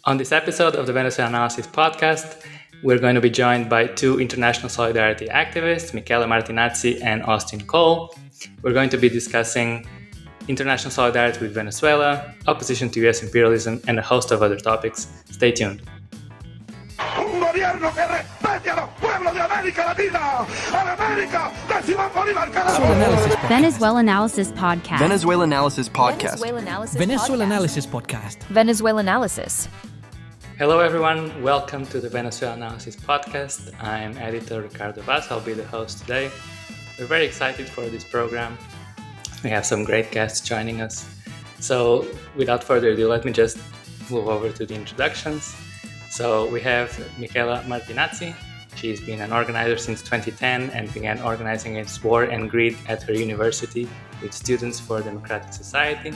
On this episode of the Venezuelanalysis podcast, we're going to be joined by two international solidarity activists, Michela Martinazzi and Austin Cole. We're going to be discussing international solidarity with Venezuela, opposition to US imperialism, and a host of other topics. Stay tuned. Un gobierno que respete a los pueblos de América Latina. A América de Simón Bolívar, carajo. Venezuelanalysis podcast. Venezuelanalysis podcast. Venezuelanalysis podcast. Venezuelanalysis. Hello, everyone. Welcome to the Venezuelanalysis podcast. I'm editor Ricardo Vaz. I'll be the host today. We're very excited for this program. We have some great guests joining us. So, without further ado, let me just move over to the introductions. So, we have Michela Martinazzi. She's been an organizer since 2010 and began organizing against war and greed at her university with Students for Democratic Society.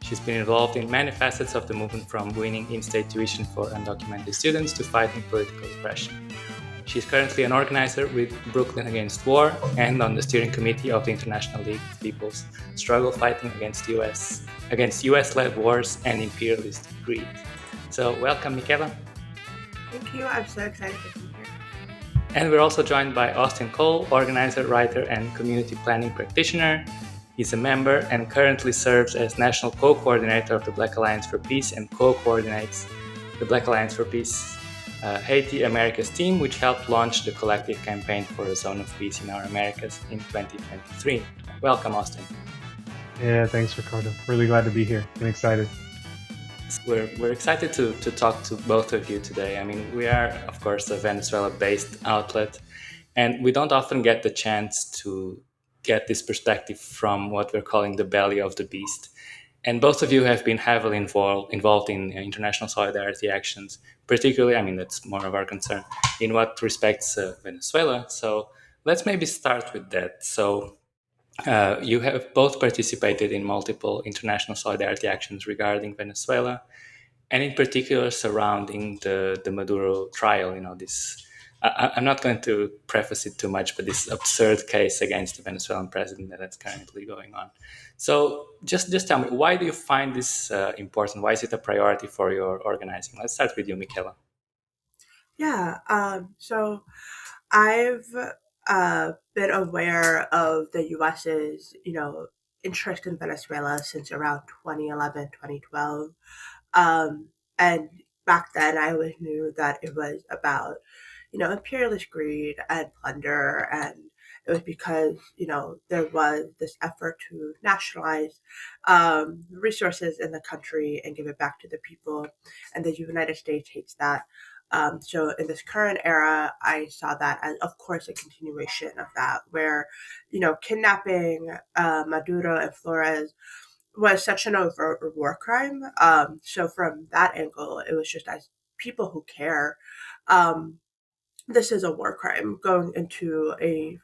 She's been involved in many facets of the movement, from winning in-state tuition for undocumented students to fighting political repression. She's currently an organizer with Brooklyn Against War and on the steering committee of the International League of People's Struggle fighting against US-led wars and imperialist greed. So welcome, Michela. Thank you. I'm so excited to be here. And we're also joined by Austin Cole, organizer, writer, and community planning practitioner. He's a member and currently serves as national co-coordinator of the Black Alliance for Peace and co-coordinates the Black Alliance for Peace Haiti Americas team, which helped launch the collective campaign for a zone of peace in our Americas in 2023. Welcome, Austin. Yeah, thanks, Ricardo. Really glad to be here and excited. We're excited to talk to both of you today. I mean, we are, of course, a Venezuela-based outlet, and we don't often get the chance to get this perspective from what we're calling the belly of the beast. And both of you have been heavily involved in international solidarity actions, particularly, I mean, that's more of our concern, in what respects Venezuela. So let's maybe start with that. So you have both participated in multiple international solidarity actions regarding Venezuela, and in particular surrounding the Maduro trial, this I'm not going to preface it too much, but this absurd case against the Venezuelan president that's currently going on. So just tell me, why do you find this important? Why is it a priority for your organizing? Let's start with you, Michela. Yeah. So I've been aware of the U.S.'s, interest in Venezuela since around 2011, 2012. And back then I always knew that it was about imperialist greed and plunder. And it was because, there was this effort to nationalize resources in the country and give it back to the people. And the United States hates that. So in this current era, I saw that as, of course, a continuation of that, where, kidnapping Maduro and Flores was such an overt war crime. So from that angle, it was just as people who care, this is a war crime going into a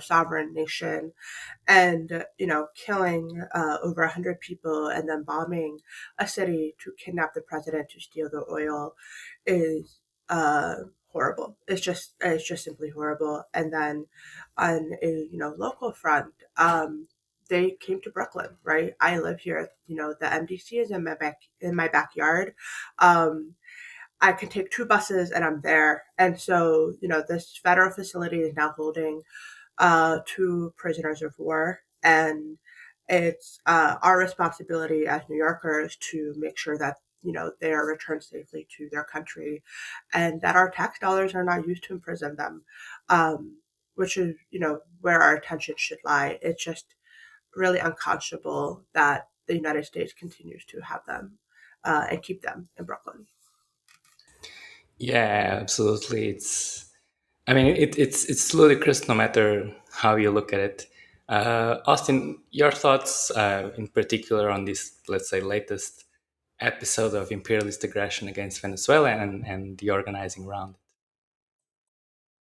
sovereign nation and killing over 100 people and then bombing a city to kidnap the president to steal the oil is horrible. It's just simply horrible. And then on a local front, they came to Brooklyn, right? I live here. The MDC is in my backyard. I can take 2 buses and I'm there. And so, this federal facility is now holding 2 prisoners of war. And it's our responsibility as New Yorkers to make sure that, they are returned safely to their country and that our tax dollars are not used to imprison them, which is, where our attention should lie. It's just really unconscionable that the United States continues to have them and keep them in Brooklyn. Yeah, absolutely. It's ludicrous no matter how you look at it. Austin, your thoughts in particular on this, let's say, latest episode of imperialist aggression against Venezuela and the organizing around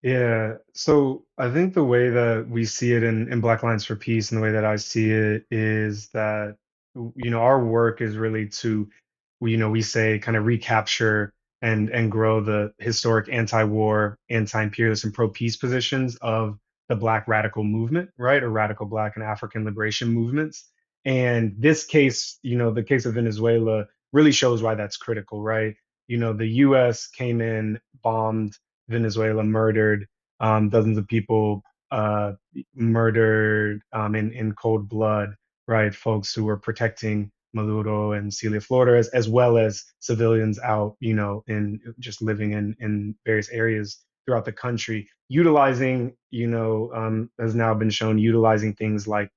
it. Yeah, so I think the way that we see it in Black Alliance for Peace and the way that I see it is that, our work is really to, we say kind of recapture and grow the historic anti-war, anti-imperialist, and pro-peace positions of the Black radical movement, right? Or radical Black and African liberation movements. And this case, the case of Venezuela really shows why that's critical, right? the U.S. came in, bombed Venezuela, murdered dozens of people, murdered in cold blood, right? Folks who were protecting Maduro and Celia Flores, as well as civilians out, in just living in various areas throughout the country, utilizing, has now been shown, utilizing things like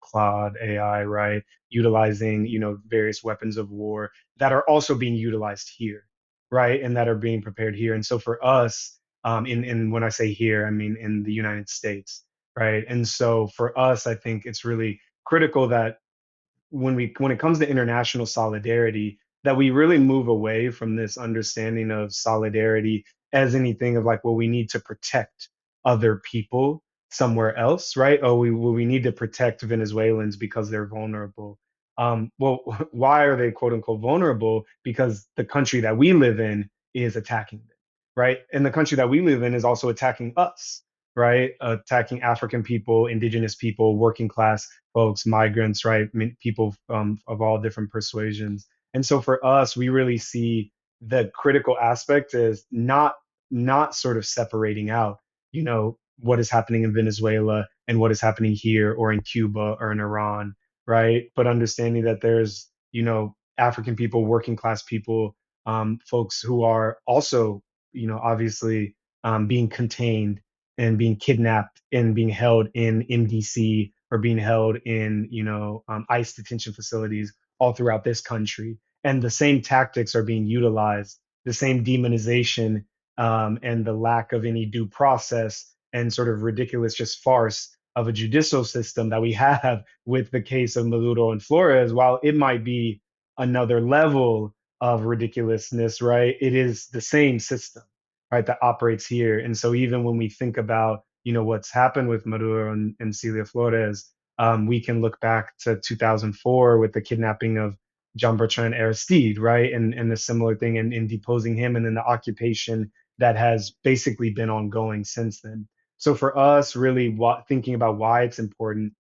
Claude AI, right? Utilizing, various weapons of war that are also being utilized here, right? And that are being prepared here. And so for us, in when I say here, I mean in the United States, right? And so for us, I think it's really critical that when it comes to international solidarity, that we really move away from this understanding of solidarity as anything of like, well, we need to protect other people somewhere else, right? Oh, we need to protect Venezuelans because they're vulnerable. Well, why are they quote unquote vulnerable? Because the country that we live in is attacking them, right? And the country that we live in is also attacking us, right? Attacking African people, indigenous people, working class folks, migrants, right? People of all different persuasions. And so for us, we really see the critical aspect is not sort of separating out, what is happening in Venezuela and what is happening here or in Cuba or in Iran, right? But understanding that there's, African people, working class people, folks who are also, obviously being contained and being kidnapped and being held in MDC or being held in, ICE detention facilities all throughout this country. And the same tactics are being utilized, the same demonization and the lack of any due process and sort of ridiculous just farce of a judicial system that we have with the case of Maduro and Flores. While it might be another level of ridiculousness, right? It is the same system, right, that operates here. And so even when we think about, what's happened with Maduro and Celia Flores, we can look back to 2004 with the kidnapping of Jean Bertrand Aristide, right? And the similar thing in deposing him, and then the occupation that has basically been ongoing since then. So for us, really thinking about why it's important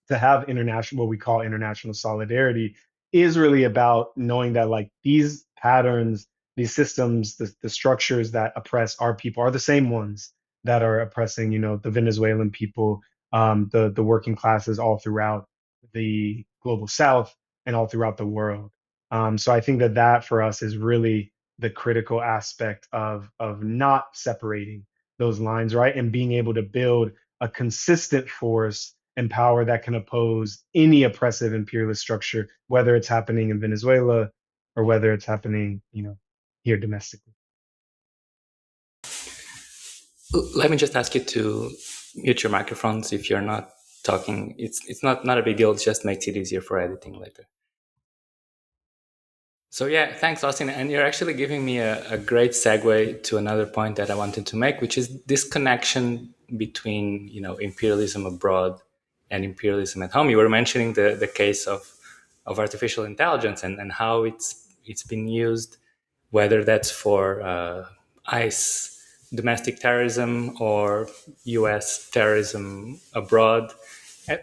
to have international, what we call international solidarity, is really about knowing that like these patterns, these systems, the structures that oppress our people are the same ones that are oppressing, the Venezuelan people, the working classes all throughout the global South and all throughout the world. So I think that for us is really the critical aspect of not separating those lines, right, and being able to build a consistent force and power that can oppose any oppressive imperialist structure, whether it's happening in Venezuela or whether it's happening, here domestically. Let me just ask you to mute your microphones if you're not talking. It's not a big deal. It just makes it easier for editing later. So yeah, thanks, Austin. And you're actually giving me a great segue to another point that I wanted to make, which is this connection between, imperialism abroad and imperialism at home. You were mentioning the case of artificial intelligence and how it's been used, whether that's for ICE domestic terrorism or US terrorism abroad,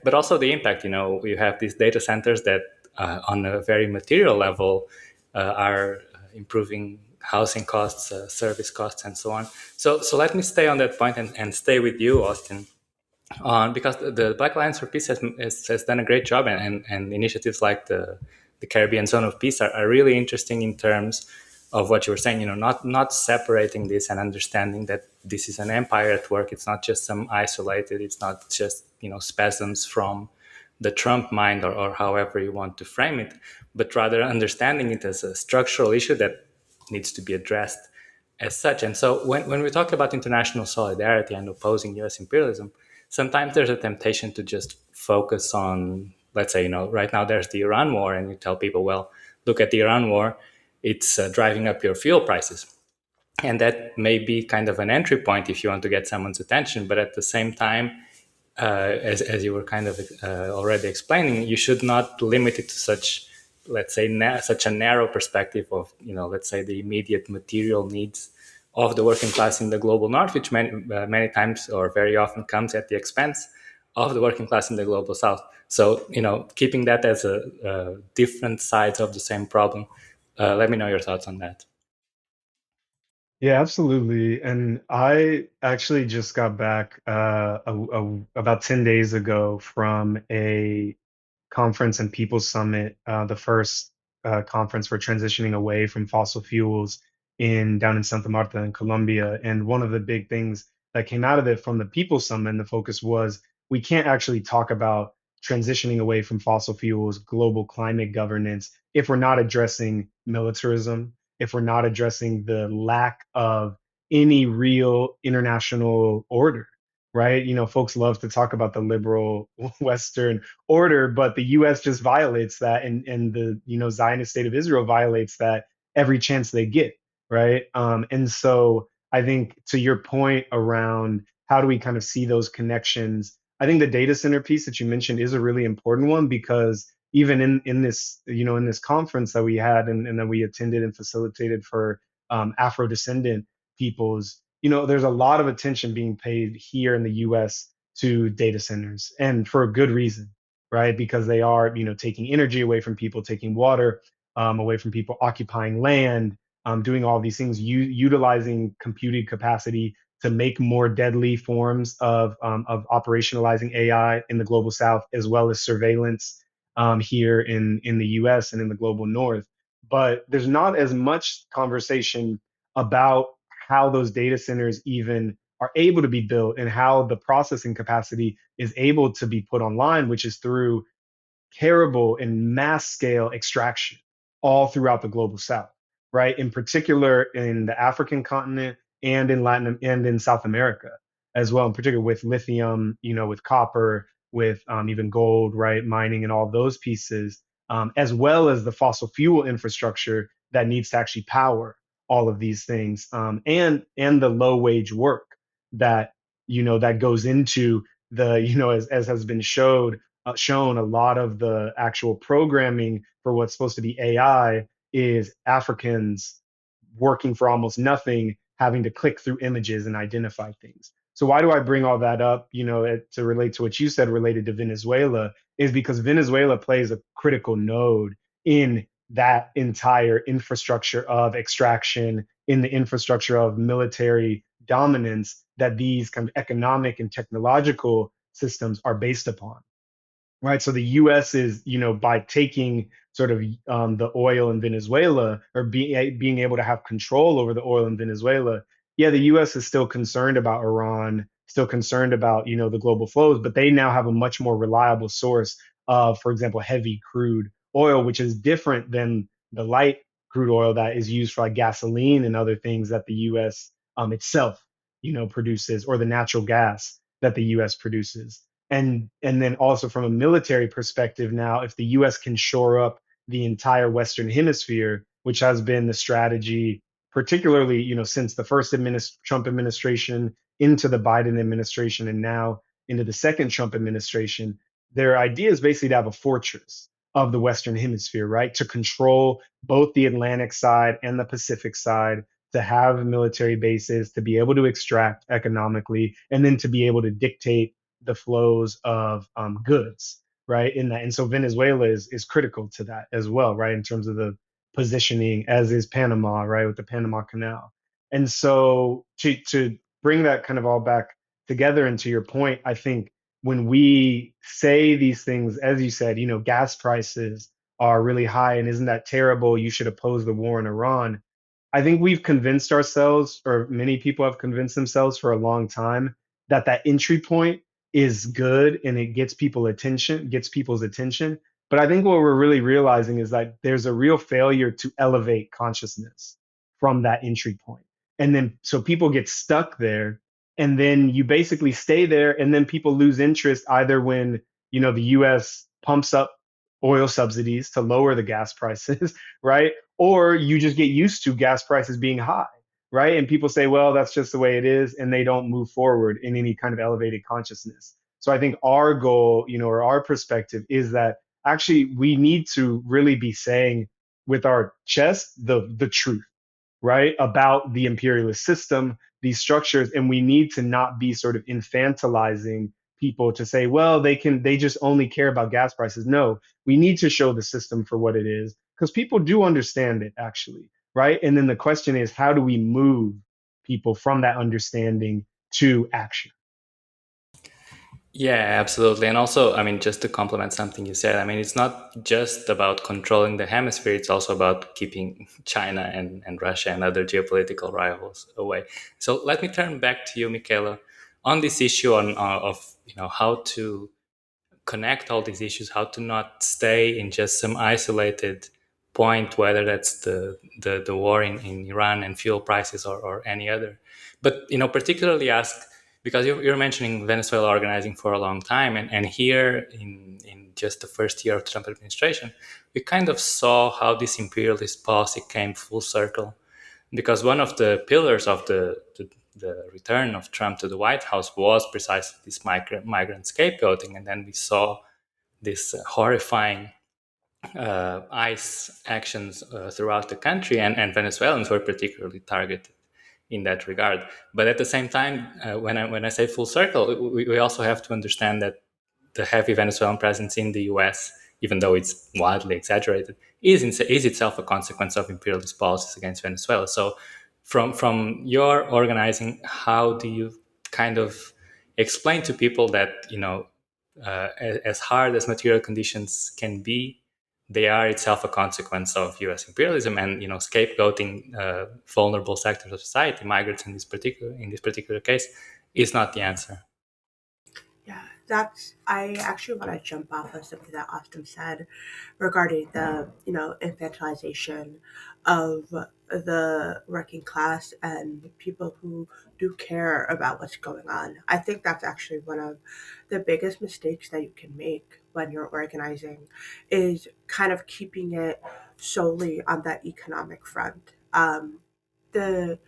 but also the impact. You have these data centers that on a very material level are improving housing costs, service costs, and so on. So let me stay on that point and stay with you, Austin, on because the Black Alliance for Peace has done a great job, and initiatives like the Caribbean Zone of Peace are really interesting in terms of what you were saying. Not separating this and understanding that this is an empire at work. It's not just some isolated. It's not just spasms from the Trump mind or however you want to frame it, but rather understanding it as a structural issue that needs to be addressed as such. And so when we talk about international solidarity and opposing US imperialism, sometimes there's a temptation to just focus on, let's say, right now there's the Iran war, and you tell people, well, look at the Iran war, it's driving up your fuel prices. And that may be kind of an entry point if you want to get someone's attention. But at the same time, as you were kind of already explaining, you should not limit it to such, let's say, such a narrow perspective of, let's say, the immediate material needs of the working class in the global north, which many times or very often comes at the expense of the working class in the global south. So, keeping that as a different sides of the same problem. Let me know your thoughts on that. Yeah, absolutely. And I actually just got back about 10 days ago from a conference and People Summit, the first conference for transitioning away from fossil fuels in down in Santa Marta in Colombia. And one of the big things that came out of it from the People Summit, and the focus was we can't actually talk about transitioning away from fossil fuels, global climate governance, if we're not addressing militarism, if we're not addressing the lack of any real international order, right? You know, folks love to talk about the liberal Western order, but the US just violates that, and the, you know, Zionist state of Israel violates that every chance they get, right? And so I think to your point around how do we kind of see those connections, I think the data center piece that you mentioned is a really important one because even in this, you know, in this conference that we had and that we attended and facilitated for Afro descendant peoples, you know, there's a lot of attention being paid here in the US to data centers, and for a good reason, right? Because they are, you know, taking energy away from people, taking water away from people, occupying land, doing all these things, utilizing computing capacity to make more deadly forms of operationalizing AI in the global south, as well as surveillance here in the US and in the global north. But there's not as much conversation about how those data centers even are able to be built and how the processing capacity is able to be put online, which is through terrible and mass scale extraction all throughout the global south, right? In particular in the African continent and in Latin and in South America as well, in particular with lithium, you know, with copper, with even gold, right? Mining and all those pieces, as well as the fossil fuel infrastructure that needs to actually power all of these things, and the low wage work that, you know, that goes into the, you know, as has been shown, a lot of the actual programming for what's supposed to be AI is Africans working for almost nothing, having to click through images and identify things. So why do I bring all that up? You know, to relate to what you said related to Venezuela, is because Venezuela plays a critical node in that entire infrastructure of extraction, in the infrastructure of military dominance that these kind of economic and technological systems are based upon, right? So the U.S. is, you know, by taking sort of the oil in Venezuela, or being able to have control over the oil in Venezuela. Yeah, the U.S. is still concerned about Iran, still concerned about, you know, the global flows, but they now have a much more reliable source of, for example, heavy crude oil, which is different than the light crude oil that is used for like gasoline and other things that the U.S. Itself, you know, produces, or the natural gas that the U.S. produces. And then also from a military perspective, now if the US can shore up the entire Western hemisphere, which has been the strategy, particularly, you know, since the first Trump administration into the Biden administration and now into the second Trump administration, their idea is basically to have a fortress of the Western hemisphere, right? To control both the Atlantic side and the Pacific side, to have military bases, to be able to extract economically, and then to be able to dictate the flows of goods, right? In that, and so Venezuela is critical to that as well, right? In terms of the positioning, as is Panama, right, with the Panama Canal. And so to bring that kind of all back together, and to your point, I think when we say these things, as you said, you know, gas prices are really high, and isn't that terrible? You should oppose the war in Iran. I think we've convinced ourselves, or many people have convinced themselves for a long time, that that entry point is good and it gets people's attention. But I think what we're really realizing is that there's a real failure to elevate consciousness from that entry point. And then so people get stuck there, and then you basically stay there, and then people lose interest either when, you know, the US pumps up oil subsidies to lower the gas prices, right? Or you just get used to gas prices being high, right? And people say, well, that's just the way it is, and they don't move forward in any kind of elevated consciousness. So I think our goal, you know, or our perspective is that actually we need to really be saying with our chest the truth, right, about the imperialist system, these structures, and we need to not be sort of infantilizing people to say, well, they just only care about gas prices. No, we need to show the system for what it is, because people do understand it actually, right? And then the question is, how do we move people from that understanding to action. Yeah, absolutely. And also, I mean, just to complement something you said, I mean, it's not just about controlling the hemisphere, it's also about keeping China and Russia and other geopolitical rivals away. So let me turn back to you, Michela, on this issue of how to connect all these issues, how to not stay in just some isolated point, whether that's the war in Iran and fuel prices or any other. But particularly ask because you're mentioning Venezuela organizing for a long time, and here in just the first year of the Trump administration, we kind of saw how this imperialist policy came full circle, because one of the pillars of the return of Trump to the White House was precisely this migrant scapegoating. And then we saw this horrifying ICE actions throughout the country, and Venezuelans were particularly targeted in that regard. But at the same time, when I say full circle, we also have to understand that the heavy Venezuelan presence in the US, even though it's wildly exaggerated, is itself a consequence of imperialist policies against Venezuela. So, from your organizing, how do you kind of explain to people that as hard as material conditions can be, they are itself a consequence of U.S. imperialism, and scapegoating vulnerable sectors of society, migrants in this particular case, is not the answer. Yeah, I actually want to jump off of something that Austin said regarding the, infantilization of the working class and people who do care about what's going on. I think that's actually one of the biggest mistakes that you can make when you're organizing, is kind of keeping it solely on that economic front. The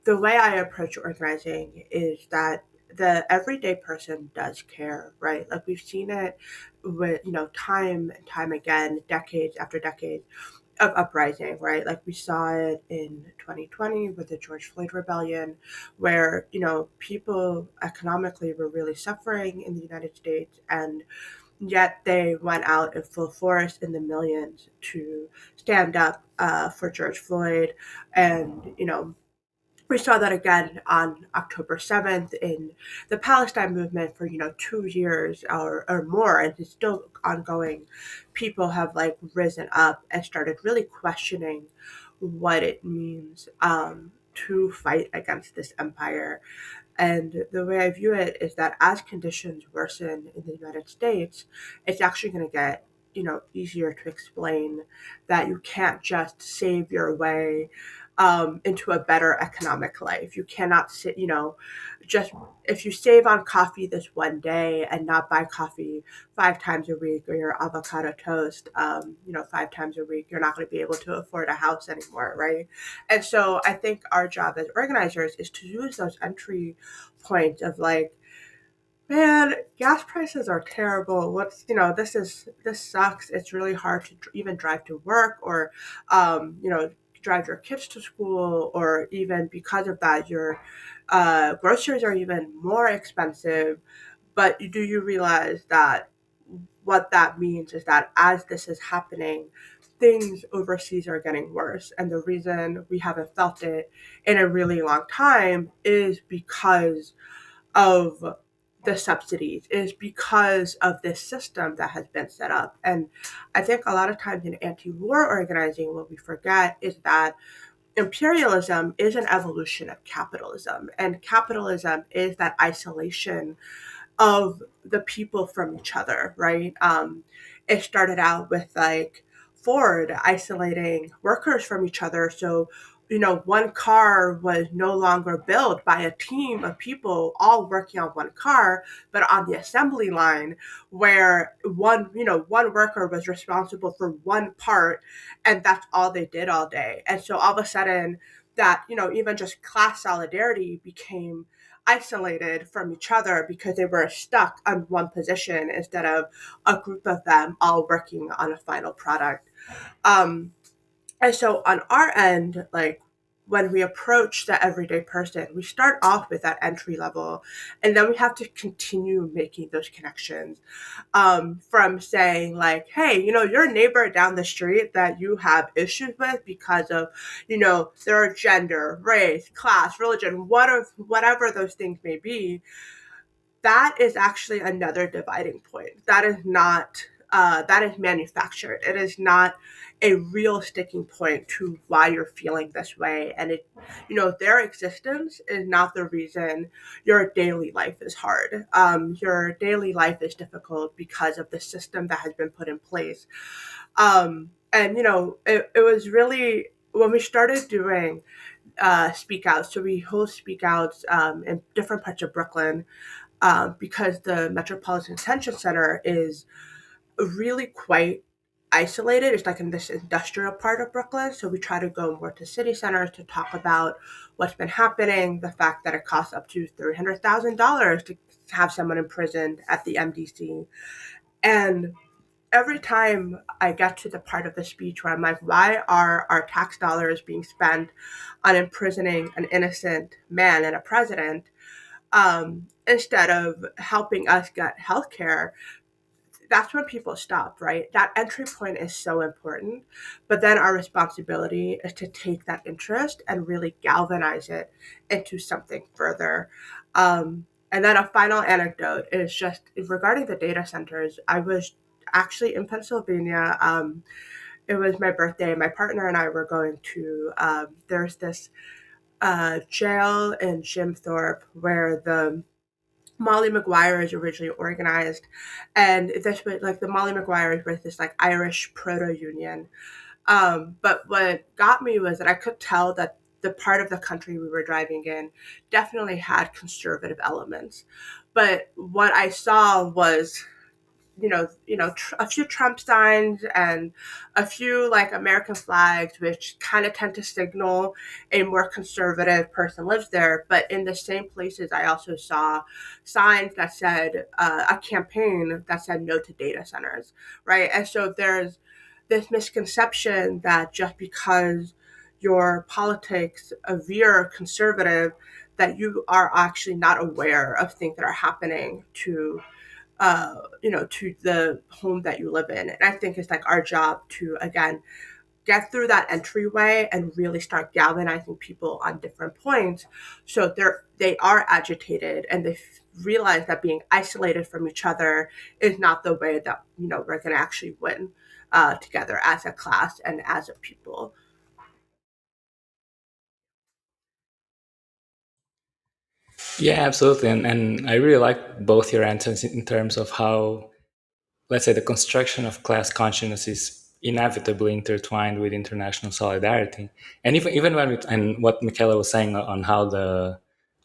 the way I approach organizing is that the everyday person does care, right? Like we've seen it with, time and time again, decades after decades of uprising, right? Like we saw it in 2020 with the George Floyd rebellion, where, people economically were really suffering in the United States, and yet they went out in full force in the millions to stand up for George Floyd. And, we saw that again on October 7th in the Palestine movement for, 2 years or more, and it's still ongoing. People have like risen up and started really questioning what it means to fight against this empire. And the way I view it is that as conditions worsen in the United States, it's actually going to get, easier to explain that you can't just save your way into a better economic life. You cannot sit, just if you save on coffee this one day and not buy coffee 5 times a week, or your avocado toast, 5 times a week, you're not going to be able to afford a house anymore, right? And so I think our job as organizers is to use those entry points of like, man, gas prices are terrible. This sucks. It's really hard to even drive to work, or, drive your kids to school, or even because of that, your groceries are even more expensive. But do you realize that what that means is that as this is happening, things overseas are getting worse. And the reason we haven't felt it in a really long time is because of the subsidies, is because of this system that has been set up. And I think a lot of times in anti-war organizing, what we forget is that imperialism is an evolution of capitalism, and capitalism is that isolation of the people from each other, right? It started out with like Ford isolating workers from each other. So, one car was no longer built by a team of people all working on one car, but on the assembly line, where one worker was responsible for one part, and that's all they did all day. And so all of a sudden, that, even just class solidarity became isolated from each other because they were stuck on one position instead of a group of them all working on a final product. And so on our end, like when we approach the everyday person, we start off with that entry level, and then we have to continue making those connections, from saying like, hey, your neighbor down the street that you have issues with because of, their gender, race, class, religion, whatever those things may be, that is actually another dividing point. That is not, that is manufactured. It is not a real sticking point to why you're feeling this way. And their existence is not the reason your daily life is hard. Your daily life is difficult because of the system that has been put in place. And it was really when we started doing speak outs. So we host speak outs in different parts of Brooklyn, because the Metropolitan Detention Center is really quite isolated. It's like in this industrial part of Brooklyn. So we try to go more to city centers to talk about what's been happening, the fact that it costs up to $300,000 to have someone imprisoned at the MDC. And every time I get to the part of the speech where I'm like, why are our tax dollars being spent on imprisoning an innocent man and a president, instead of helping us get healthcare? That's when people stop, right? That entry point is so important. But then our responsibility is to take that interest and really galvanize it into something further. And then a final anecdote is just regarding the data centers. I was actually in Pennsylvania. It was my birthday. My partner and I were going to, there's this jail in Jim Thorpe where the Molly Maguire is originally organized, and this was like the Molly Maguires was this like Irish proto union. But what got me was that I could tell that the part of the country we were driving in definitely had conservative elements. But what I saw was a few Trump signs and a few like American flags, which kind of tend to signal a more conservative person lives there. But in the same places, I also saw signs that said a campaign that said no to data centers, right? And so there's this misconception that just because your politics veer conservative, that you are actually not aware of things that are happening to the home that you live in. And I think it's like our job to, again, get through that entryway and really start galvanizing people on different points. So they are agitated and they realize that being isolated from each other is not the way that, we're going to actually win together as a class and as a people. Yeah, absolutely. And I really like both your answers in terms of how, let's say, the construction of class consciousness is inevitably intertwined with international solidarity. And even when and what Michela was saying on how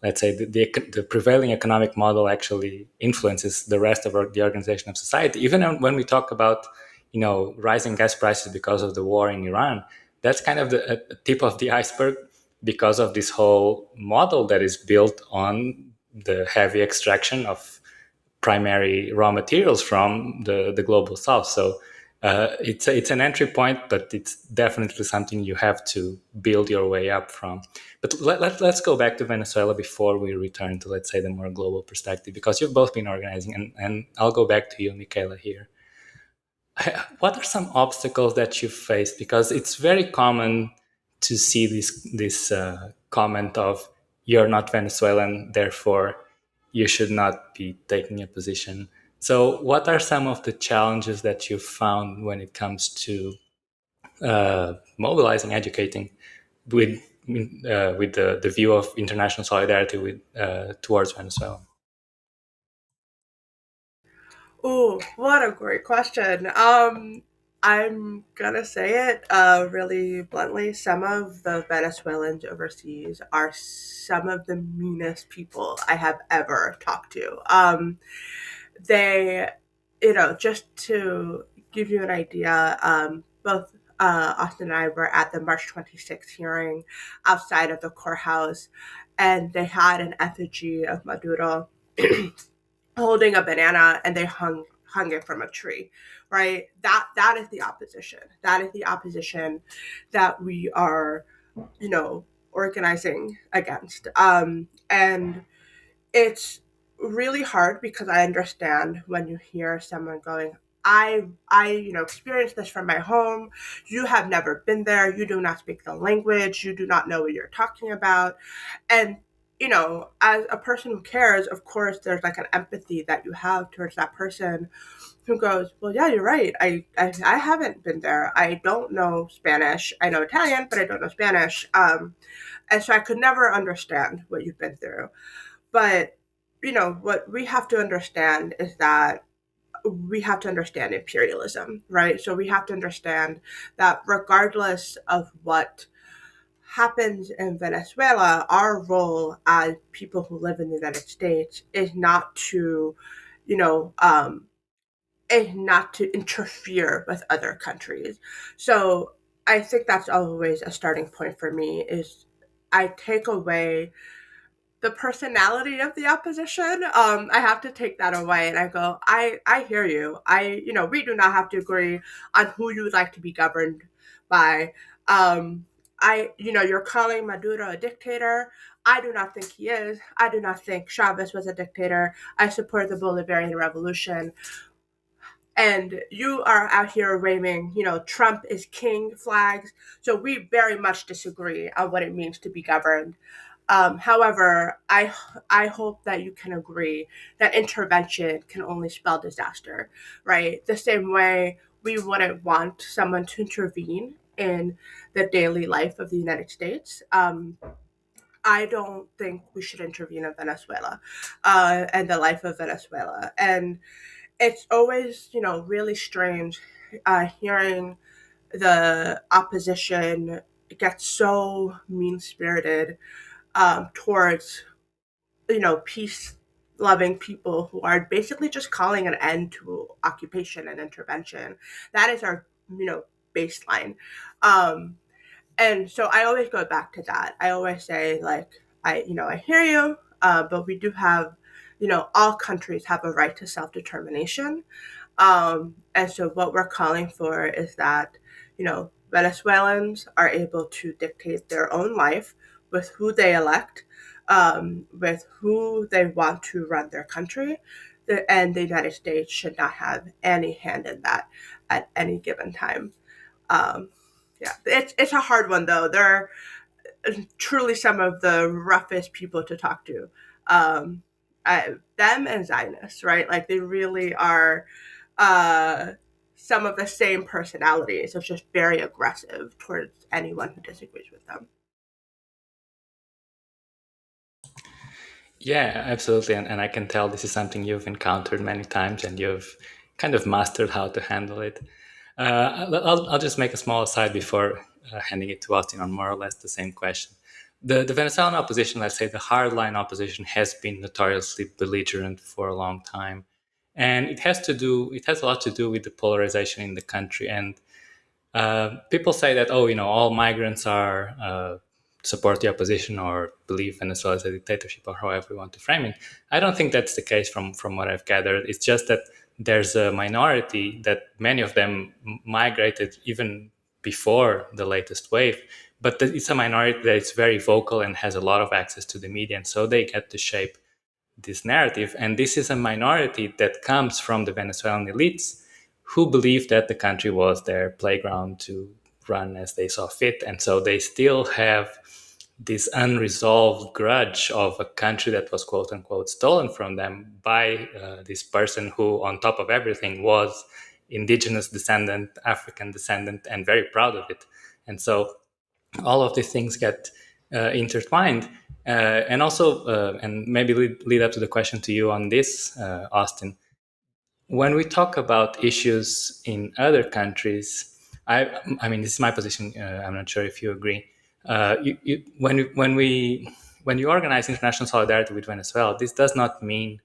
let's say, the prevailing economic model actually influences the rest of the organization of society. Even when we talk about, rising gas prices because of the war in Iran, that's kind of the tip of the iceberg because of this whole model that is built on the heavy extraction of primary raw materials from the global south. So it's an entry point, but it's definitely something you have to build your way up from. But let's go back to Venezuela before we return to, let's say, the more global perspective, because you've both been organizing, and I'll go back to you, Michela, here. What are some obstacles that you faced? Because it's very common to see this comment of "you're not Venezuelan, therefore you should not be taking a position." So, what are some of the challenges that you found when it comes to mobilizing, educating with with the view of international solidarity with towards Venezuela? Oh, what a great question. I'm gonna say it really bluntly. Some of the Venezuelans overseas are some of the meanest people I have ever talked to. They, just to give you an idea, both Austin and I were at the March 26th hearing outside of the courthouse, and they had an effigy of Maduro holding a banana, and they hung it from a tree, right? That is the opposition. That is the opposition that we are, you know organizing against. And it's really hard because I understand when you hear someone going, I experienced this from my home. You have never been there. You do not speak the language. You do not know what you're talking about. And, as a person who cares, of course, there's like an empathy that you have towards that person who goes, well, yeah, you're right. I haven't been there. I don't know Spanish. I know Italian, but I don't know Spanish. And so I could never understand what you've been through. But, what we have to understand is that we have to understand imperialism, right? So we have to understand that regardless of what happens in Venezuela, our role as people who live in the United States you know, um, is not to interfere with other countries. So I think that's always a starting point for me is I take away the personality of the opposition. I have to take that away and I go, I hear you. We do not have to agree on who you would like to be governed by. You're calling Maduro a dictator. I do not think he is. I do not think Chavez was a dictator. I support the Bolivarian Revolution. And you are out here waving, Trump is king flags. So we very much disagree on what it means to be governed. However, I hope that you can agree that intervention can only spell disaster, right? The same way we wouldn't want someone to intervene in the daily life of the United States. I don't think we should intervene in Venezuela and the life of Venezuela. And it's always, really strange hearing the opposition get so mean spirited towards peace loving people who are basically just calling an end to occupation and intervention. That is our baseline. um and so I always go back to that. I always say, like, I hear you, but we do have, all countries have a right to self-determination. And so what we're calling for is that, Venezuelans are able to dictate their own life with who they elect, with who they want to run their country. And the United States should not have any hand in that at any given time. Um, yeah, it's a hard one though. They're truly some of the roughest people to talk to. Um, them and Zionists, right? Like they really are uh, some of the same personalities. It's just very aggressive towards anyone who disagrees with them. Yeah, absolutely. And I can tell this is something you've encountered many times and you've kind of mastered how to handle it. I'll just make a small aside before handing it to Austin on more or less the same question. The Venezuelan opposition, let's say the hardline opposition, has been notoriously belligerent for a long time. And it has a lot to do with the polarization in the country. And people say that, oh, all migrants are support the opposition or believe Venezuela is a dictatorship or however you want to frame it. I don't think that's the case from what I've gathered. It's just that there's a minority that many of them migrated even before the latest wave, but it's a minority that is very vocal and has a lot of access to the media, and so they get to shape this narrative. And this is a minority that comes from the Venezuelan elites who believe that the country was their playground to run as they saw fit. And so they still have this unresolved grudge of a country that was quote unquote stolen from them by this person who, on top of everything, was indigenous descendant, African descendant, and very proud of it. And so all of these things get intertwined. And also, and maybe lead up to the question to you on this, Austin. When we talk about issues in other countries, I mean, this is my position. I'm not sure if you agree. When you organize international solidarity with Venezuela, this does not mean,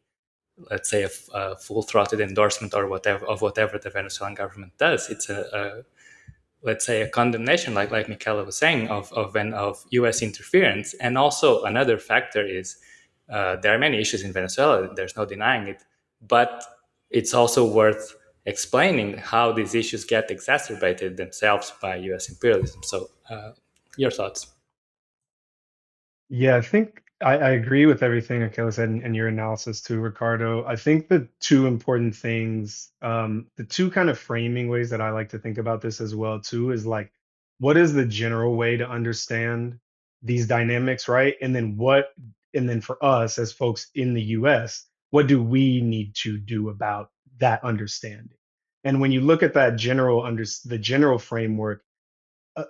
let's say, a full-throated endorsement or whatever the Venezuelan government does. It's a let's say, a condemnation, like Michela was saying, of U.S. interference. And also another factor is there are many issues in Venezuela. There's no denying it, but it's also worth explaining how these issues get exacerbated themselves by U.S. imperialism. So, your thoughts? Yeah, I think I agree with everything Akela said and your analysis too, Ricardo. I think the two important things, the two kind of framing ways that I like to think about this as well too, is like, what is the general way to understand these dynamics, right? And then for us as folks in the US, what do we need to do about that understanding? And when you look at that the general framework,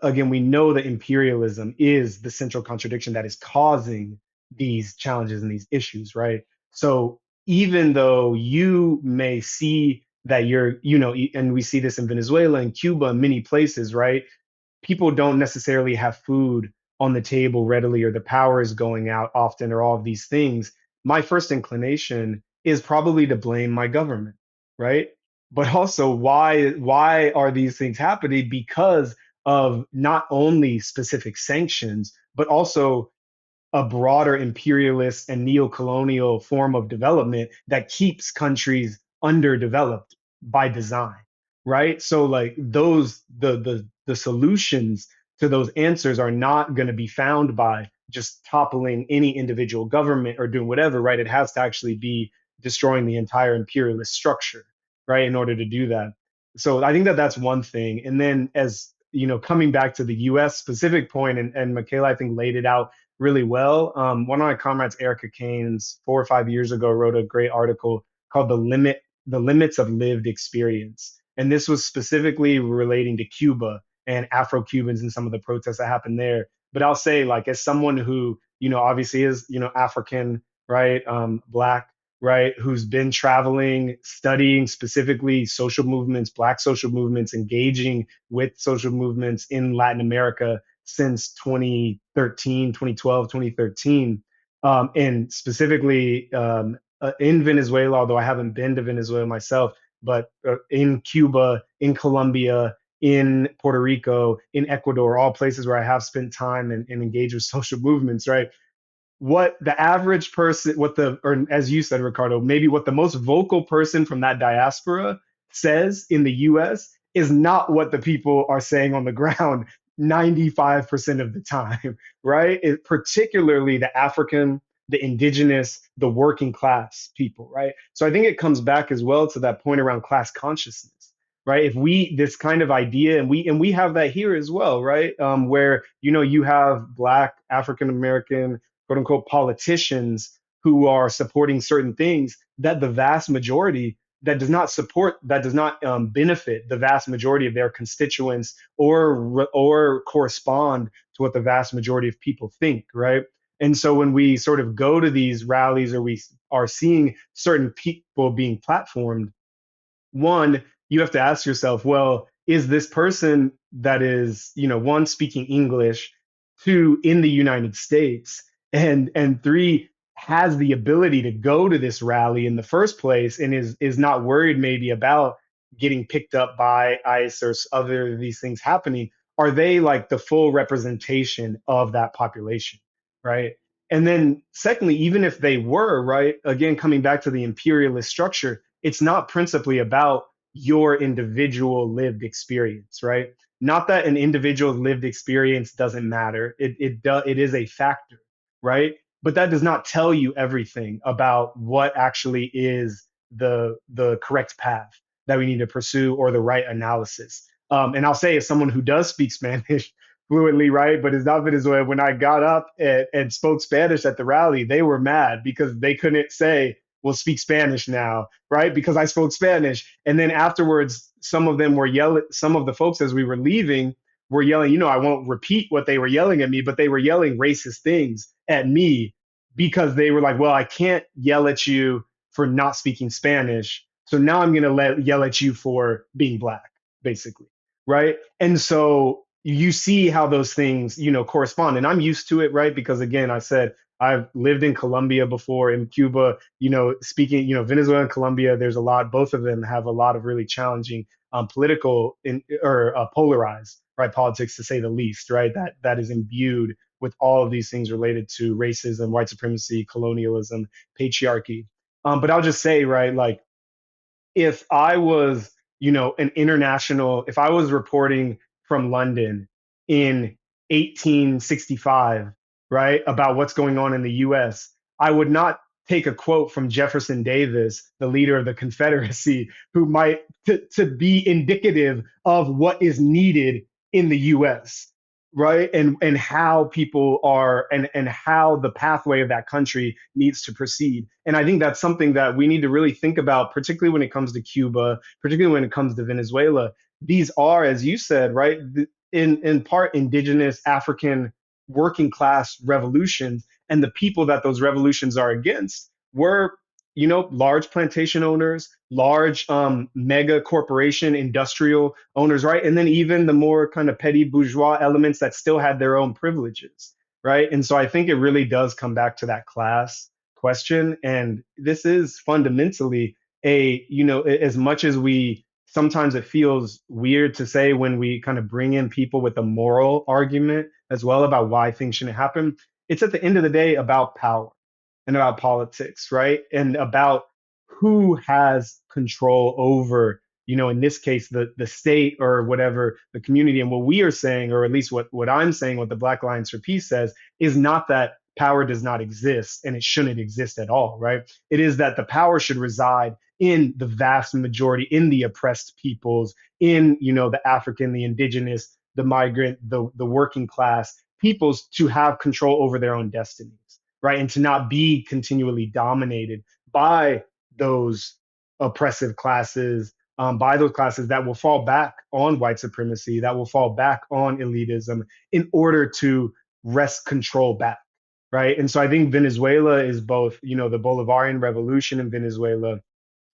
again, we know that imperialism is the central contradiction that is causing these challenges and these issues, right? So even though you may see that and we see this in Venezuela and Cuba and many places, right? People don't necessarily have food on the table readily, or the power is going out often, or all of these things. My first inclination is probably to blame my government, right? But also, why are these things happening? Because of not only specific sanctions, but also a broader imperialist and neo-colonial form of development that keeps countries underdeveloped by design, right? So like the solutions to those answers are not going to be found by just toppling any individual government or doing whatever, right? It has to actually be destroying the entire imperialist structure, right, in order to do that. So I think that that's one thing. And then, as you know, coming back to the US specific point, and Michaela, I think, laid it out really well. One of my comrades, Erica Keynes, 4 or 5 years ago, wrote a great article called The Limits of Lived Experience." And this was specifically relating to Cuba and Afro-Cubans and some of the protests that happened there. But I'll say, like, as someone who, obviously is, African, right, Black, right, who's been traveling, studying specifically social movements, Black social movements, engaging with social movements in Latin America since 2013, 2012, 2013. And specifically in Venezuela, although I haven't been to Venezuela myself, but in Cuba, in Colombia, in Puerto Rico, in Ecuador, all places where I have spent time and engaged with social movements, right? What the average person, or as you said, Ricardo, maybe what the most vocal person from that diaspora says in the US is not what the people are saying on the ground 95% of the time, right? Particularly the African, the indigenous, the working class people, right? So I think it comes back as well to that point around class consciousness, right? If we, this kind of idea, and we have that here as well, right? Where, you have Black, African American, quote unquote politicians who are supporting certain things that the vast majority that does not benefit the vast majority of their constituents, or correspond to what the vast majority of people think, right? And so when we sort of go to these rallies, or we are seeing certain people being platformed, one, you have to ask yourself, well, is this person that is, one, speaking English, two, in the United States, and three, has the ability to go to this rally in the first place, and is not worried maybe about getting picked up by ICE or other of these things happening? Are they like the full representation of that population, right? And then secondly, even if they were, right, again, coming back to the imperialist structure, it's not principally about your individual lived experience, right? Not that an individual's lived experience doesn't matter. It is a factor, right? But that does not tell you everything about what actually is the correct path that we need to pursue, or the right analysis. And I'll say, as someone who does speak Spanish fluently, right, but is not Venezuelan, when I got up and spoke Spanish at the rally, they were mad because they couldn't say, "We'll speak Spanish now," right? Because I spoke Spanish. And then afterwards, some of them were yelling, some of the folks as we were leaving were yelling, I won't repeat what they were yelling at me, but they were yelling racist things at me, because they were like, well, I can't yell at you for not speaking Spanish. So now I'm going to yell at you for being Black, basically. Right. And so you see how those things, correspond. And I'm used to it, right? Because again, I said, I've lived in Colombia before, in Cuba, speaking, Venezuela and Colombia, there's a lot, both of them have a lot of really challenging political or polarized, right, politics, to say the least, right? That is imbued with all of these things related to racism, white supremacy, colonialism, patriarchy. But I'll just say, right, like, if I was, if I was reporting from London in 1865, right, about what's going on in the US, I would not take a quote from Jefferson Davis, the leader of the Confederacy, who might to be indicative of what is needed in the US, right? And how people are and how the pathway of that country needs to proceed. And I think that's something that we need to really think about, particularly when it comes to Cuba, particularly when it comes to Venezuela. These are, as you said, right, in part indigenous African working class revolutions, and the people that those revolutions are against were, large plantation owners, large mega corporation industrial owners, right? And then even the more kind of petty bourgeois elements that still had their own privileges, right? And so I think it really does come back to that class question. And this is fundamentally as much as we sometimes it feels weird to say when we kind of bring in people with a moral argument as well about why things shouldn't happen. It's at the end of the day about power and about politics, right? And about who has control over, in this case, the state or whatever, the community. And what we are saying, or at least what I'm saying, what the Black Alliance for Peace says, is not that power does not exist and it shouldn't exist at all, right? It is that the power should reside in the vast majority, in the oppressed peoples, in, the African, the indigenous, the migrant, the working class peoples, to have control over their own destinies, right? And to not be continually dominated by those oppressive classes, by those classes that will fall back on white supremacy, that will fall back on elitism in order to wrest control back, right? And so I think Venezuela is both, the Bolivarian revolution in Venezuela,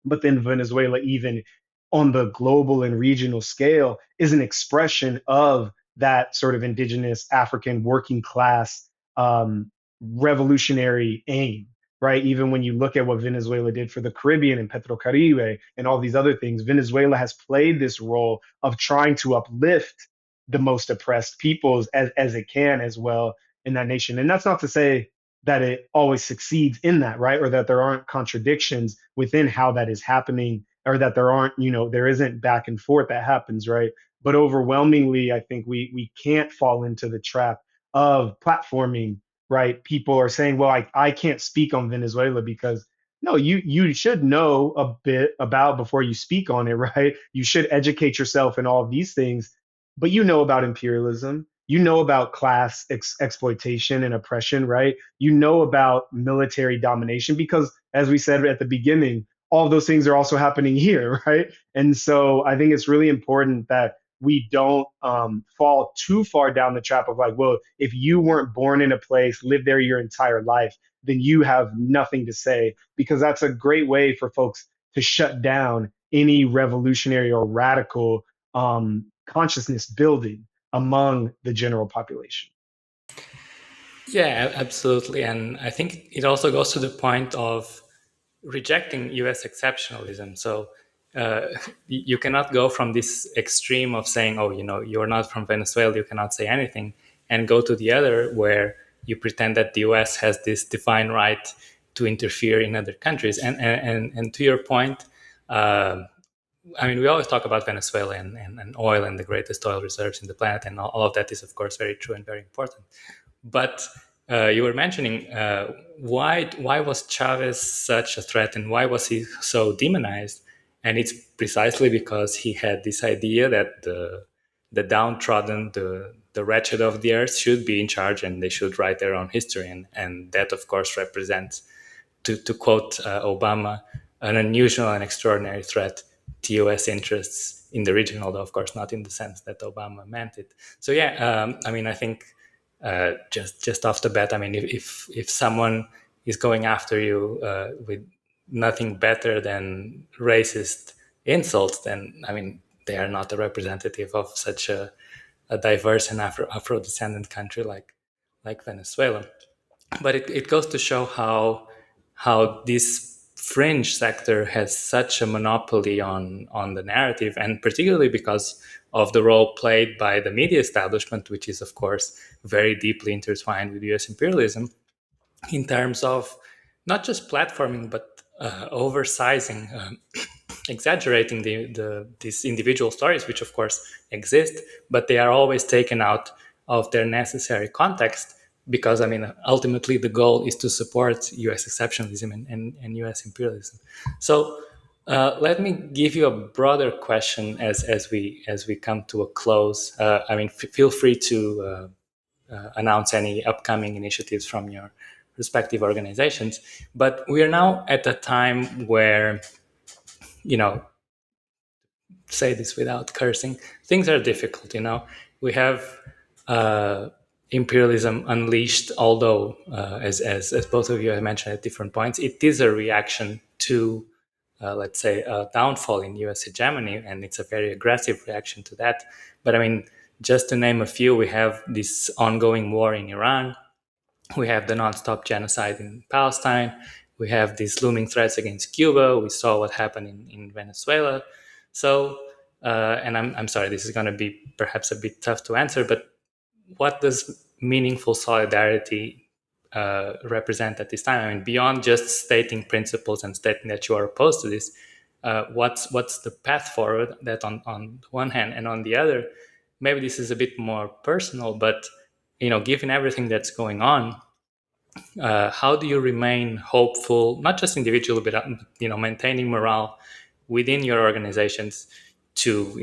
but then Venezuela, even on the global and regional scale, is an expression of that sort of indigenous African working class revolutionary aim, right? Even when you look at what Venezuela did for the Caribbean and Petrocaribe and all these other things, Venezuela has played this role of trying to uplift the most oppressed peoples as it can as well in that nation. And that's not to say that it always succeeds in that, right? Or that there aren't contradictions within how that is happening, or that there aren't, there isn't back and forth that happens, right? But overwhelmingly, I think we can't fall into the trap of platforming, right? People are saying, well, I can't speak on Venezuela because no, you should know a bit about before you speak on it, right? You should educate yourself in all of these things, but you know about imperialism, you know about class exploitation and oppression, right? You know about military domination because, as we said at the beginning, all of those things are also happening here, right? And so I think it's really important that we don't fall too far down the trap of like, well, if you weren't born in a place, lived there your entire life, then you have nothing to say, because that's a great way for folks to shut down any revolutionary or radical consciousness building among the general population. Yeah, absolutely. And I think it also goes to the point of rejecting US exceptionalism. So uh, you cannot go from this extreme of saying, oh, you're not from Venezuela, you cannot say anything, and go to the other where you pretend that the US has this divine right to interfere in other countries. And to your point, I mean, we always talk about Venezuela and oil and the greatest oil reserves in the planet, and all of that is, of course, very true and very important. But you were mentioning why was Chavez such a threat, and why was he so demonized? And it's precisely because he had this idea that the downtrodden, the wretched of the earth should be in charge, and they should write their own history, and that, of course, represents, to quote Obama, an unusual and extraordinary threat to U.S. interests in the region, although, of course, not in the sense that Obama meant it. So, yeah, I mean, I think just off the bat, I mean, if someone is going after you with nothing better than racist insults, then I mean, they are not a representative of such a diverse and Afro descendant country like Venezuela. But it goes to show how this fringe sector has such a monopoly on the narrative, and particularly because of the role played by the media establishment, which is of course very deeply intertwined with US imperialism in terms of not just platforming but oversizing, exaggerating these individual stories, which of course exist, but they are always taken out of their necessary context because I mean, ultimately the goal is to support U.S. exceptionalism and U.S. imperialism. So let me give you a broader question as we come to a close. I mean, feel free to announce any upcoming initiatives from your respective organizations. But we are now at a time where, you know, say this without cursing, things are difficult. We have uh, imperialism unleashed, although as both of you have mentioned at different points, it is a reaction to let's say a downfall in US hegemony, and it's a very aggressive reaction to that. But I mean, just to name a few, we have this ongoing war in Iran, we have the non-stop genocide in Palestine, we have these looming threats against Cuba, we saw what happened in Venezuela. So and I'm sorry, this is going to be perhaps a bit tough to answer, but what does meaningful solidarity represent at this time? I mean, beyond just stating principles and stating that you are opposed to this, what's the path forward? That on one hand, and on the other, maybe this is a bit more personal, but given everything that's going on, how do you remain hopeful, not just individually, but maintaining morale within your organizations to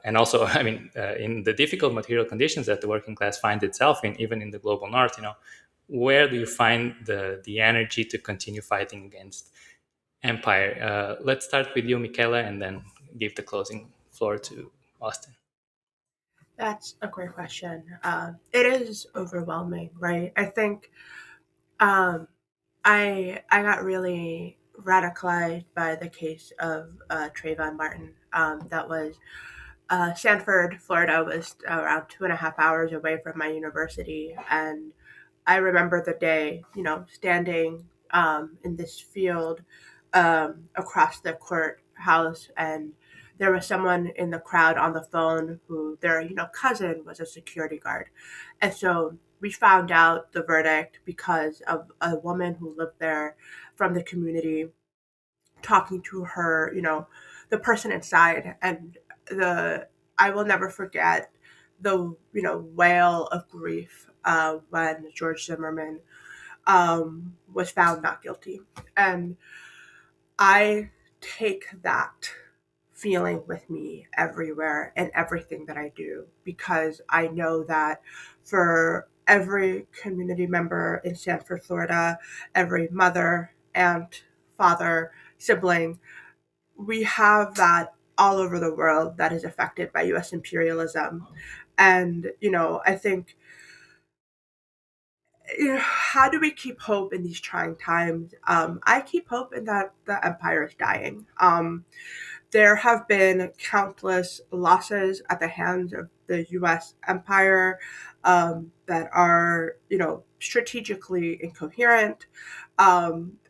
and also I mean in the difficult material conditions that the working class finds itself in, even in the global north, where do you find the energy to continue fighting against empire? Let's start with you, Michela, and then give the closing floor to Austin. That's a great question. It is overwhelming, right? I think um, I got really radicalized by the case of Trayvon Martin. That was Sanford, Florida was around 2.5 hours away from my university, and I remember the day, standing in this field across the courthouse, and there was someone in the crowd on the phone who their, cousin was a security guard, and so we found out the verdict because of a woman who lived there from the community talking to her, the person inside, and the I will never forget the wail of grief when George Zimmerman was found not guilty, and I take that feeling with me everywhere and everything that I do, because I know that for every community member in Sanford, Florida, every mother, aunt, father, sibling, we have that all over the world that is affected by US imperialism. And, I think, how do we keep hope in these trying times? I keep hope in that the empire is dying. There have been countless losses at the hands of the US empire that are, strategically incoherent.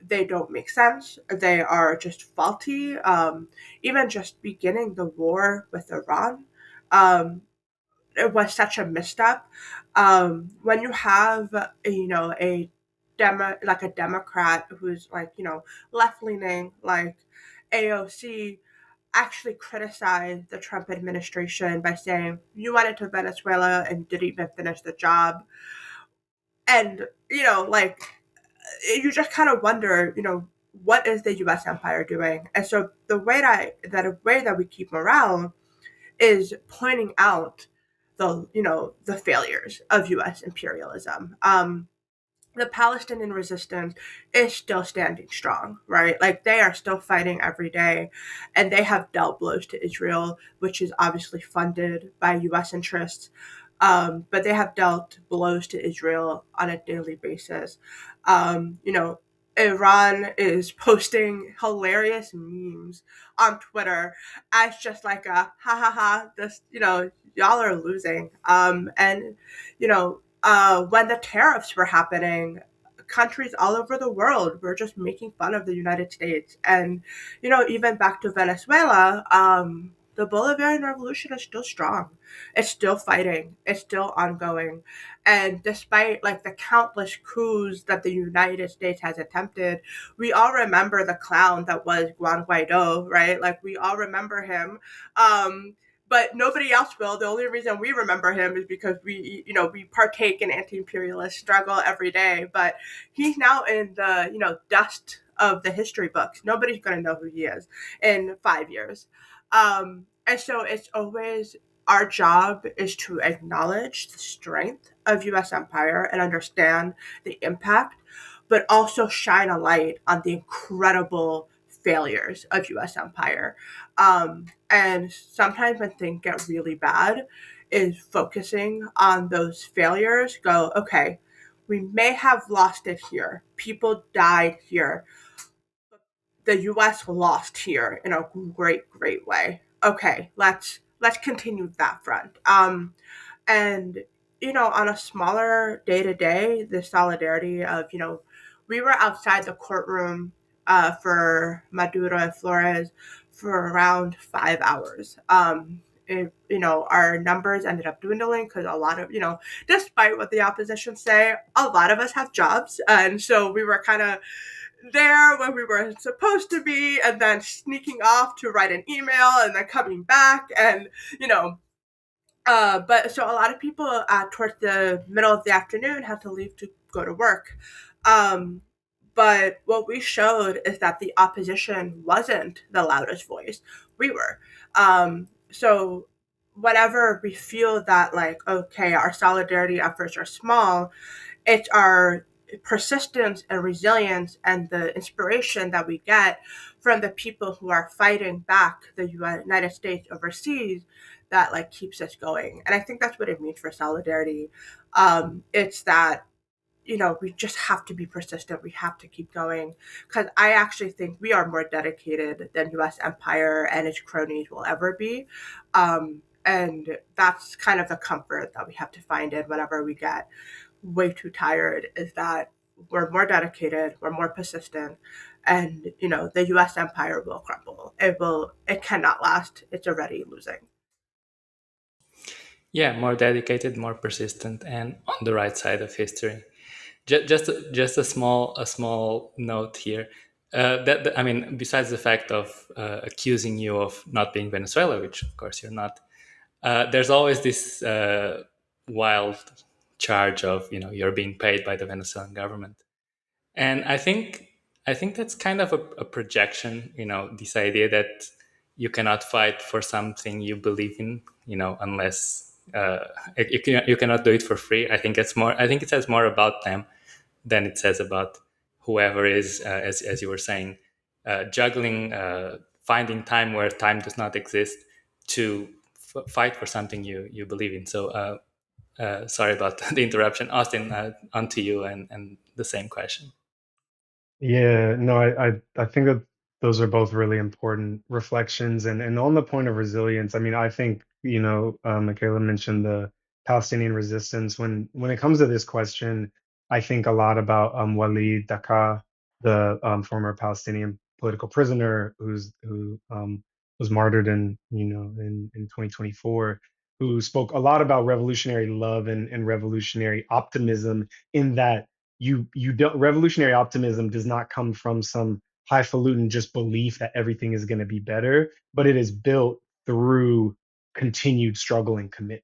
They don't make sense. They are just faulty. Even just beginning the war with Iran, um, it was such a misstep. When you have, a like a Democrat who's like, left leaning, like AOC, actually criticized the Trump administration by saying, you went into Venezuela and didn't even finish the job. And, like, you just kind of wonder, what is the US empire doing? And so the way that we keep morale is pointing out the failures of US imperialism. The Palestinian resistance is still standing strong, right? Like, they are still fighting every day, and they have dealt blows to Israel, which is obviously funded by US interests. But they have dealt blows to Israel on a daily basis. Iran is posting hilarious memes on Twitter as just like a ha ha ha, this, y'all are losing. And, when the tariffs were happening, countries all over the world were just making fun of the United States. And, even back to Venezuela, the Bolivarian Revolution is still strong. It's still fighting. It's still ongoing. And despite like the countless coups that the United States has attempted, we all remember the clown that was Juan Guaido, right? Like, we all remember him. Um, but nobody else will. The only reason we remember him is because we partake in anti-imperialist struggle every day. But he's now in the dust of the history books. Nobody's going to know who he is in 5 years. And so it's always our job is to acknowledge the strength of U.S. empire and understand the impact, but also shine a light on the incredible failures of U.S. empire. And sometimes when things get really bad, is focusing on those failures. Go, okay, we may have lost it here. People died here. The U.S. lost here in a great, great way. Okay, let's continue that front. And on a smaller day to day, the solidarity of we were outside the courtroom for Maduro and Flores for around 5 hours. Our numbers ended up dwindling because a lot of despite what the opposition say, a lot of us have jobs, and so we were kind of there when we were supposed to be, and then sneaking off to write an email, and then coming back, and you know but so a lot of people towards the middle of the afternoon had to leave to go to work. Um, but what we showed is that the opposition wasn't the loudest voice. We were. So whenever we feel that, like, okay, our solidarity efforts are small, it's our persistence and resilience and the inspiration that we get from the people who are fighting back the United States overseas that like keeps us going. And I think that's what it means for solidarity. It's that we just have to be persistent. We have to keep going because I actually think we are more dedicated than U.S. empire and its cronies will ever be. And that's kind of the comfort that we have to find in whenever we get way too tired, is that we're more dedicated, we're more persistent, and the US empire will crumble. It cannot last. It's already losing. Yeah, more dedicated, more persistent, and on the right side of history. Just a small note here. I mean, besides the fact of accusing you of not being Venezuela, which of course you're not, there's always this wild charge of you're being paid by the Venezuelan government, and I think that's kind of a projection. This idea that you cannot fight for something you believe in, unless you cannot do it for free. I think it says more about them than it says about whoever is, as you were saying, juggling, finding time where time does not exist to fight for something you believe in. So sorry about the interruption, Austin. On to you and the same question. Yeah, no, I think that those are both really important reflections. And on the point of resilience, I mean, I think, Michaela mentioned the Palestinian resistance. When it comes to this question, I think a lot about Walid Daka, the former Palestinian political prisoner who was martyred in 2024, who spoke a lot about revolutionary love and revolutionary optimism, in that you don't revolutionary optimism does not come from some highfalutin just belief that everything is going to be better, but it is built through continued struggle and commitment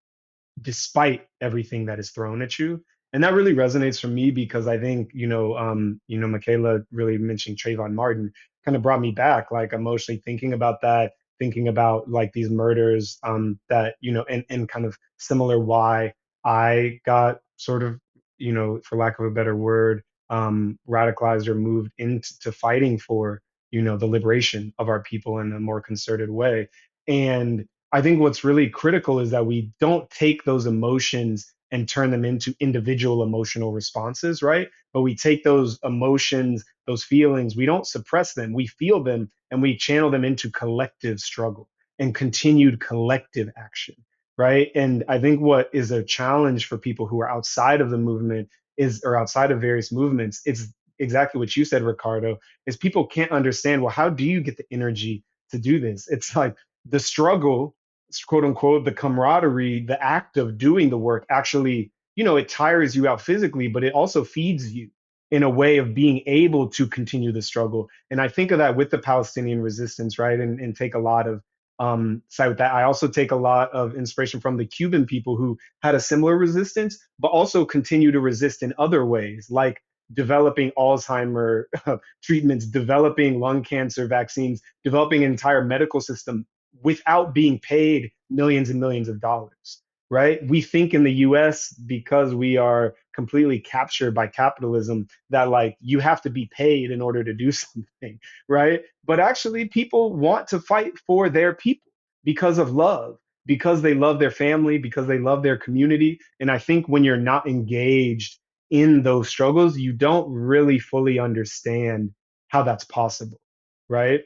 despite everything that is thrown at you. And that really resonates for me because I think, Michaela really mentioning Trayvon Martin kind of brought me back, like emotionally thinking about that, thinking about like these murders, that, and kind of similar why I got sort of, for lack of a better word, radicalized or moved into fighting for, the liberation of our people in a more concerted way. And I think what's really critical is that we don't take those emotions and turn them into individual emotional responses, right? But we take those emotions, those feelings, we don't suppress them, we feel them, and we channel them into collective struggle and continued collective action, right? And I think what is a challenge for people who are outside of the movement or outside of various movements, it's exactly what you said, Ricardo, is people can't understand, well, how do you get the energy to do this? It's like the struggle, quote unquote, the camaraderie, the act of doing the work actually, it tires you out physically, but it also feeds you in a way of being able to continue the struggle. And I think of that with the Palestinian resistance, right? And take a lot of side with that. I also take a lot of inspiration from the Cuban people who had a similar resistance, but also continue to resist in other ways, like developing Alzheimer treatments, developing lung cancer vaccines, developing an entire medical system without being paid millions and millions of dollars, right? We think in the US, because we are completely captured by capitalism, that like you have to be paid in order to do something, right? But actually, people want to fight for their people because of love, because they love their family, because they love their community. And I think when you're not engaged in those struggles, you don't really fully understand how that's possible, right?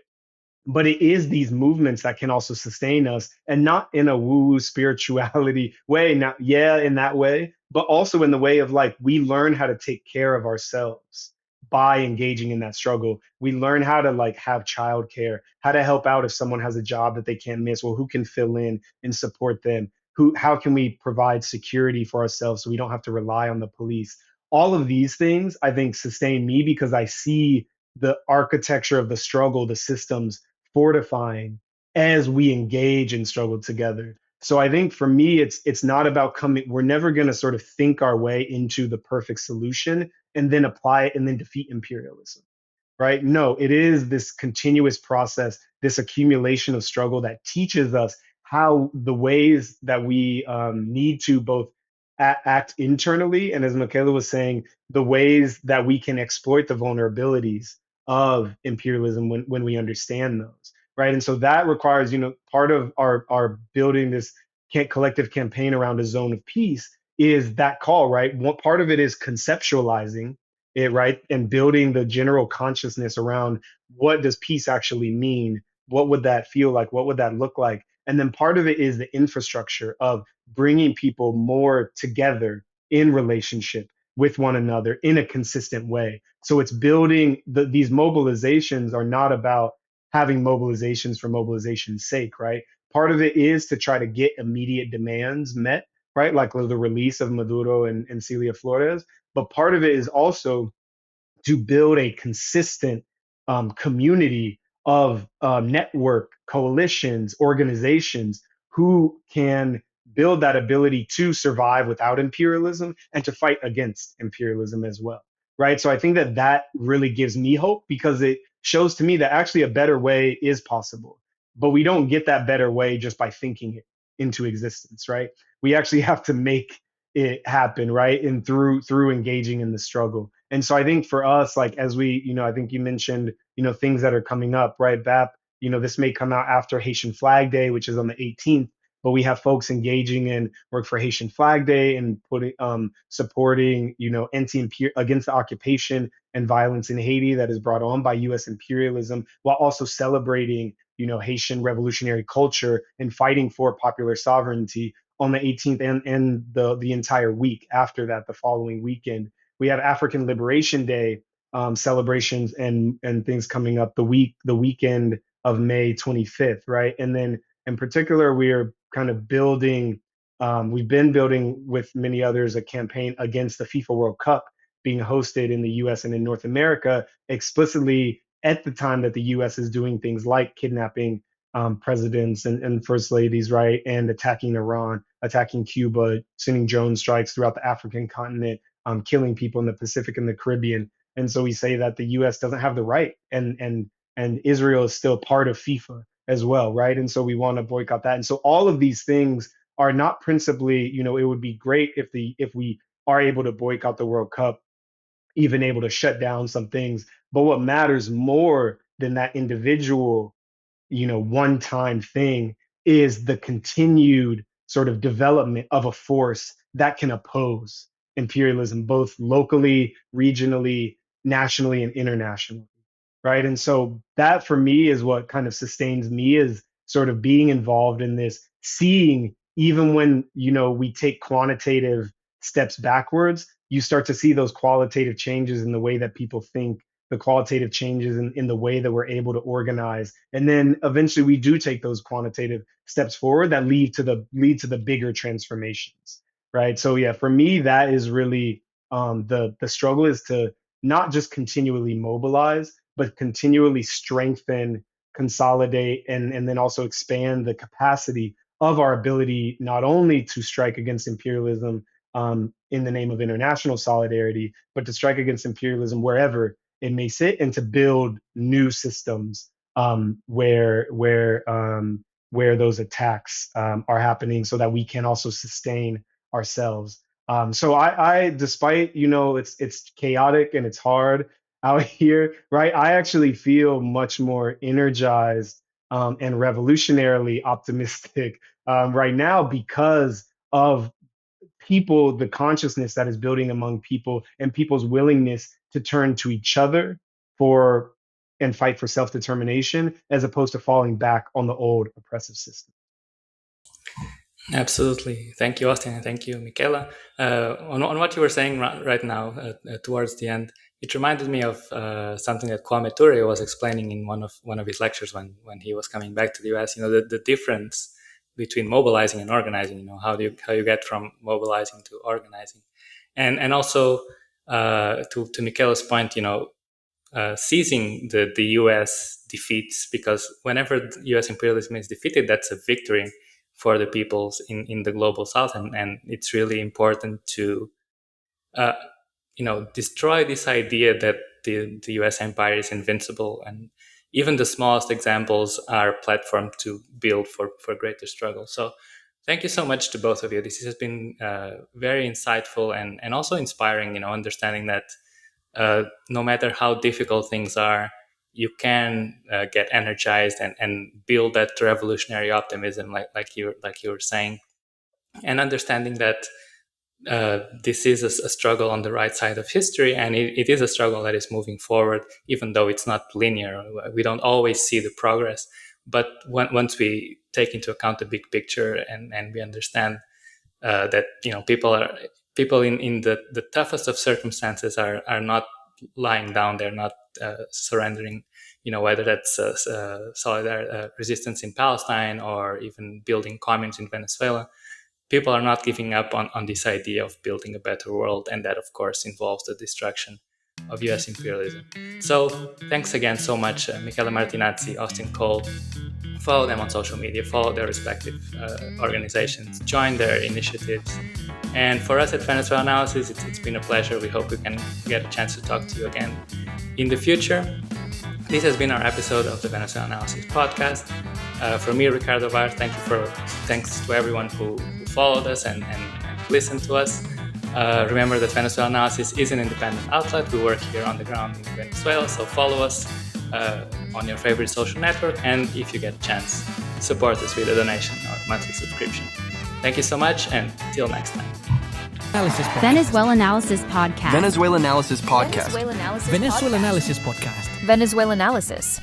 But it is these movements that can also sustain us, and not in a woo spirituality way, not yeah in that way, but also in the way of like we learn how to take care of ourselves by engaging in that struggle. We learn how to like have childcare, how to help out if someone has a job that they can't miss. Well, who can fill in and support them? Who, how can we provide security for ourselves so we don't have to rely on the police? All of these things I think sustain me because I see the architecture of the struggle, the systems fortifying as we engage and struggle together. So I think for me, it's not about coming. We're never going to sort of think our way into the perfect solution and then apply it and then defeat imperialism, right? No, it is this continuous process, this accumulation of struggle that teaches us how the ways that we need to both act internally, and as Michaela was saying, the ways that we can exploit the vulnerabilities of imperialism when we understand those, right? And so that requires, part of our building this collective campaign around a zone of peace is that call, right? One part of it is conceptualizing it, right, and building the general consciousness around what does peace actually mean, what would that feel like, what would that look like, and then part of it is the infrastructure of bringing people more together in relationship with one another in a consistent way. So it's building these mobilizations are not about having mobilizations for mobilization's sake, right? Part of it is to try to get immediate demands met, right, like the release of Maduro and Celia Flores, but part of it is also to build a consistent community of network coalitions, organizations who can build that ability to survive without imperialism and to fight against imperialism as well. Right. So I think that really gives me hope because it shows to me that actually a better way is possible. But we don't get that better way just by thinking it into existence. Right. We actually have to make it happen. Right. And through engaging in the struggle. And so I think for us, like as we, I think you mentioned, things that are coming up, right? BAP, this may come out after Haitian Flag Day, which is on the 18th, but we have folks engaging in work for Haitian Flag Day and putting supporting, anti against the occupation and violence in Haiti that is brought on by U.S. imperialism, while also celebrating, Haitian revolutionary culture and fighting for popular sovereignty on the 18th and the entire week after that, the following weekend. We have African Liberation Day celebrations and things coming up the weekend of May 25th, right? And then in particular, we are kind of building. We've been building with many others a campaign against the FIFA World Cup being hosted in the U.S. and in North America, explicitly at the time that the U.S. is doing things like kidnapping presidents and first ladies, right, and attacking Iran, attacking Cuba, sending drone strikes throughout the African continent, killing people in the Pacific and the Caribbean. And so we say that the U.S. doesn't have the right, and Israel is still part of FIFA as well, right? And so we want to boycott that. And so all of these things are not principally, it would be great if we are able to boycott the World Cup, even able to shut down some things. But what matters more than that individual one time thing is the continued sort of development of a force that can oppose imperialism, both locally, regionally, nationally, and internationally. Right. And so that for me is what kind of sustains me is sort of being involved in this, seeing even when, we take quantitative steps backwards, you start to see those qualitative changes in the way that people think, the qualitative changes in the way that we're able to organize. And then eventually we do take those quantitative steps forward that lead to the bigger transformations. Right. So yeah, for me, that is really the struggle is to not just continually mobilize, but continually strengthen consolidate, and then also expand the capacity of our ability not only to strike against imperialism in the name of international solidarity, but to strike against imperialism wherever it may sit, and to build new systems where those attacks are happening, so that we can also sustain ourselves. So I, despite it's chaotic and it's hard out here, right? I actually feel much more energized and revolutionarily optimistic right now because of people, the consciousness that is building among people, and people's willingness to turn to each other for and fight for self-determination, as opposed to falling back on the old oppressive system. Absolutely. Thank you, Austin, and thank you, Michela. On what you were saying right now, towards the end, it reminded me of something that Kwame Ture was explaining in one of his lectures when he was coming back to the US. The difference between mobilizing and organizing. How you get from mobilizing to organizing, and also to Michela's point, seizing the U.S. defeats, because whenever the U.S. imperialism is defeated, that's a victory for the peoples in the global South, and it's really important to destroy this idea that the U.S. empire is invincible, and even the smallest examples are a platform to build for greater struggle. So thank you so much to both of you. This has been very insightful and also inspiring, understanding that no matter how difficult things are, you can get energized and build that revolutionary optimism, like you were saying, and understanding that this is a struggle on the right side of history, and it is a struggle that is moving forward, even though it's not linear. We don't always see the progress, but once we take into account the big picture and we understand that people in the toughest of circumstances are not lying down, they're not surrendering, whether that's resistance in Palestine or even building communes in Venezuela. People are not giving up on this idea of building a better world, and that of course involves the destruction of US imperialism. So thanks again so much, Michela Martinazzi, Austin Cole. Follow them on social media, follow their respective organizations, join their initiatives. And for us at Venezuelanalysis, it's been a pleasure. We hope we can get a chance to talk to you again in the future. This has been our episode of the Venezuelanalysis podcast. For me, Ricardo Vaz, thanks to everyone who followed us and listened to us. Remember that Venezuelanalysis is an independent outlet. We work here on the ground in Venezuela, so follow us on your favorite social network, and if you get a chance, support us with a donation or monthly subscription. Thank you so much, and till next time. Venezuelanalysis podcast. Venezuelanalysis podcast. Venezuelanalysis podcast. Venezuelanalysis podcast. Venezuelanalysis.